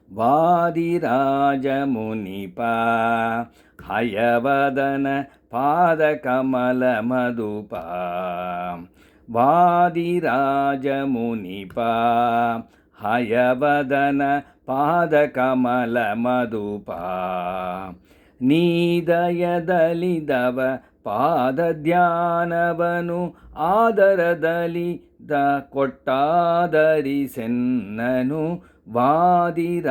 ವಾದಿರಾಜಮುನಿಪ ಹಯವದನ ಪಾದಕಮಲ ಮಧುಪ ವಾದಿರಾಜಮುನಿಪ ಹಯವದನ ಪಾದಕಮಲ ಮಧುಪ ನೀದಯದಲಿದವ ಪಾದಧ್ಯಾನವನು ಆದರದಲ್ಲಿ ಕೊಟ್ಟಾದರಿಸೆನ್ನನು ವಾದಿರಾಜಮುನಿಪ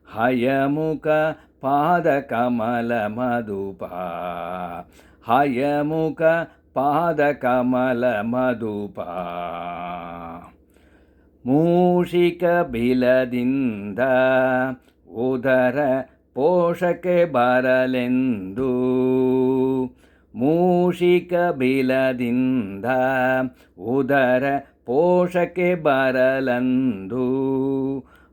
ಹಯಮುಖ ಪಾದಕಮಲ ಮಧುಪ ಹಯಮುಖ ಪಾದಕಮಲ ಮಧುಪ ಮೂಷಿಕ ಬಿಲದಿಂದ ಉದರ ಪೋಷಕ್ಕೆ ಬರಲೆಂದು ಮೂಷಿಕ ಬಿಲದಿಂದ ಉದರ ಪೋಷಕ್ಕೆ ಬರಲೆಂದು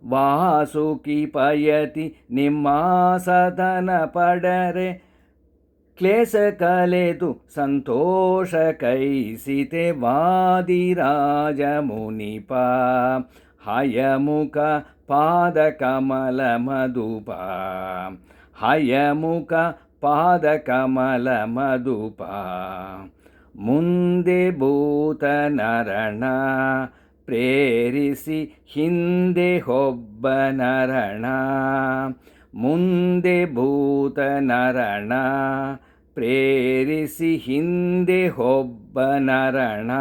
ವಾಸುಕಿ ಪಯತಿ ನಿಮ್ಮಾಸದನ ಪಡರೆ ಕ್ಲೇಶ ಕಲೆದು ಸಂತೋಷ ಕೈಸಿತೆ ವಾದಿರಾಜಮುನಿಪ ಹಯಮುಖ ಪಾದಕಮಲ ಮಧುಪ ಹಯಮುಖ ಪಾದಕಮಲ ಮಧುಪ ಮುಂದೆ ಭೂತ ನರಣ ಪ್ರೇರಿಸಿ ಹಿಂದೆ ಹೊಬ್ಬ ನರಣ ಮುಂದೆ ಭೂತ ನರಣ ಪ್ರೇರಿಸಿ ಹಿಂದೆ ಹೊಬ್ಬ ನರಣ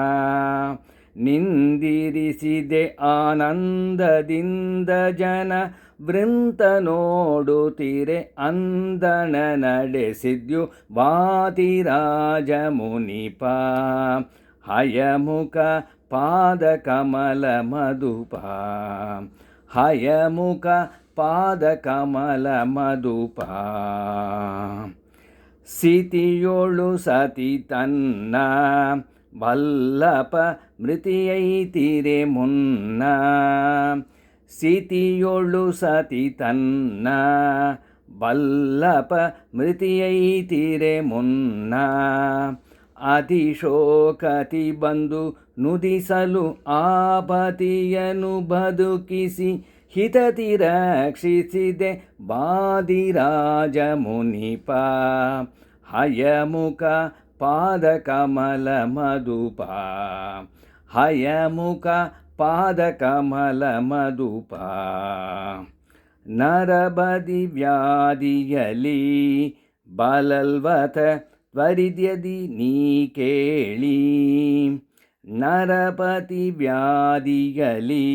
ನಿಂದಿರಿಸಿದೆ ಆನಂದದಿಂದ ಜನ ವೃಂತ ನೋಡುತ್ತಿರೆ ಅಂದಣ ನಡೆಸಿದ್ಯು ವಾದಿರಾಜಮುನಿಪ ಹಯಮುಖ ಪಾದಕಮಲ ಮಧುಪ ಹಯಮುಖ ಪಾದಕಮಲ ಮಧುಪ ಸಿತಿಯೊಳು ಸತಿ ತನ್ನ ವಲ್ಲಪ ಮೃತಿಯೈತಿರೆ ಮುನ್ನ ಸಿತಿಯೊಳು ಸತಿ ತನ್ನ ವಲ್ಲಪ ಮೃತಿಯೈತಿರೆ ಮುನ್ನ ಅತಿಶೋಕತಿ ಬಂದು ನುದಿಸಲು ಆಪತಿಯನು ಬದುಕಿಸಿ ಹಿತತಿ ರಕ್ಷಿಸಿದೆ ವಾದಿರಾಜಮುನಿಪ ಹಯಮುಖ ಪಾದಕಮಲ ಮಧುಪ ಹಯಮುಖ ಪಾದಕಮಲ ಮಧುಪ ನರಬದಿ ವ್ಯಾಧಿಯಲಿ ಬಲಲ್ವತ ತ್ವರಿದ್ಯದಿ ನೀ ಕೇಳಿ ನರಪತಿ ವ್ಯಾಧಿಯಲಿ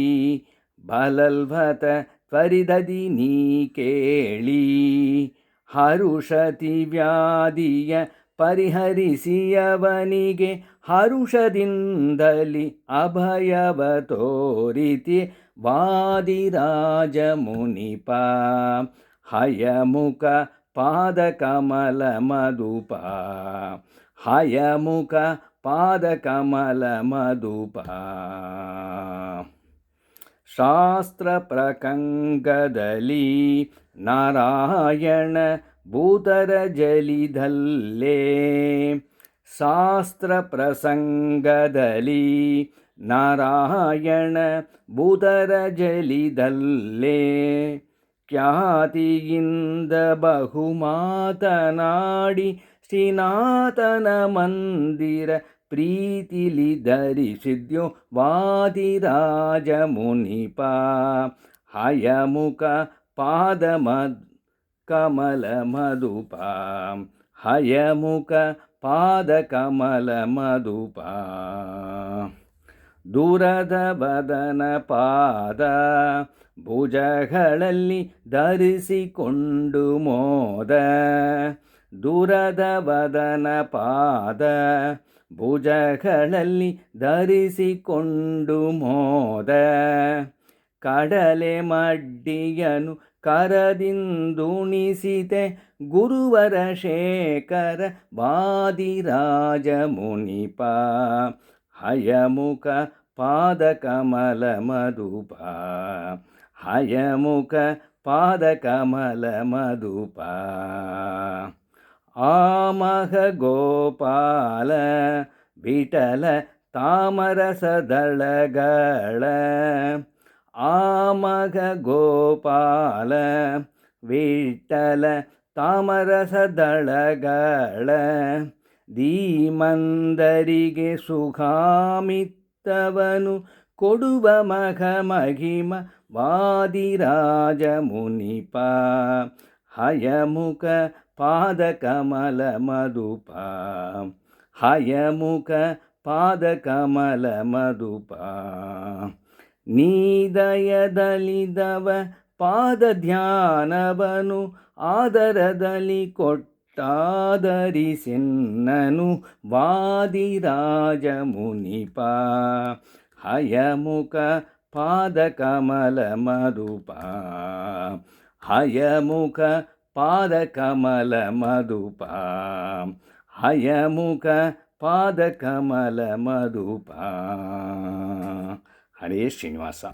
ಬಲಲ್ವತ ತ್ವರಿದದಿ ನೀ ಕೇಳಿ ಹರುಷತಿ ವ್ಯಾಧಿಯ ಪರಿಹರಿಸಿಯವನಿಗೆ ಹರುಷದಿಂದಲಿ ಅಭಯವ ತೋರಿತಿ ವಾದಿರಾಜಮುನಿಪ ಹಯಮುಖ ಪಾದಕಮಲ ಮಧುಪ ಹಯಮುಖ ಪಾದಕಮಲ ಮಧುಪ ಶಾಸ್ತ್ರ ಪ್ರಕಂಗದಲ್ಲಿ ನಾರಾಯಣ ಭೂತರ ಜಲಿದಲ್ಲೇ ಶಾಸ್ತ್ರ ಪ್ರಸಂಗದಲ್ಲಿ ನಾರಾಯಣ ಭೂತರ ಜಲಿದಲ್ಲೇ ಖ್ಯಾತಿಯಿಂದ ಬಹು ಮಾತನಾಡಿ ಶ್ರೀನಾಥನ ಮಂದಿರ ಪ್ರೀತಿಲಿ ಧರಿಸಿದ್ಯೋ ವಾದಿರಾಜಮುನಿಪ ಹಯಮುಖ ಕಮಲ ಮಧುಪ ಹಯಮುಖ ಪಾದಕಮಲ ಮಧುಪ ದೂರದ ಬದನ ಪಾದ ಭುಜಗಳಲ್ಲಿ ಧರಿಸಿಕೊಂಡು ಮೋದ ದೂರದ ಬದನ ಪಾದ ಭುಜಗಳಲ್ಲಿ ಧರಿಸಿಕೊಂಡು ಮೋದ ಕಡಲೆ ಮಡ್ಡಿಯನು ಕರದಿಂದುಣಿಸಿತೆ ಗುರುವರ ಶೇಖರ ವಾದಿರಾಜಮುನಿಪ ಹಯಮುಖ ಪಾದಕಮಲ ಮಧುಪ ಹಯಮುಖ ಪಾದಕಮಲ ಮಧುಪ ಆಮಹ ಗೋಪಾಲ ವಿಠಲ ತಾಮರಸದಳಗಳ ಆಮಹ ಕಾಮಗ ಗೋಪಾಲ ವಿಠಲ ತಾಮರಸದಳಗಳ ಧೀಮಂದರಿಗೆ ಸುಖಾಮಿತ್ತವನು ಕೊಡುವ ಮಗ ಮಹಿಮ ವಾದಿರಾಜ ಮುನಿಪ ಹಯಮುಖ ಪಾದ ಕಮಲ ಮಧುಪ ಹಯಮುಖ ಪಾದ ಕಮಲ ಮಧುಪ ನೀದಯದಲಿದವ ಪಾದ ಧ್ಯಾನವನು ಆದರದಲ್ಲಿ ಕೊಟ್ಟಾದರಿಸಿನ್ನನು ವಾದಿರಾಜ ಮುನಿಪ ಹಯಮುಖ ಪಾದ ಕಮಲ ಮಧುಪ ಹಯಮುಖ ಪಾದ ಕಮಲ ಮಧುಪ ಹಯಮುಖ ಪಾದ ಕಮಲ ಮಧುಪ. ಹರೇ ಶ್ರೀನಿವಾಸ.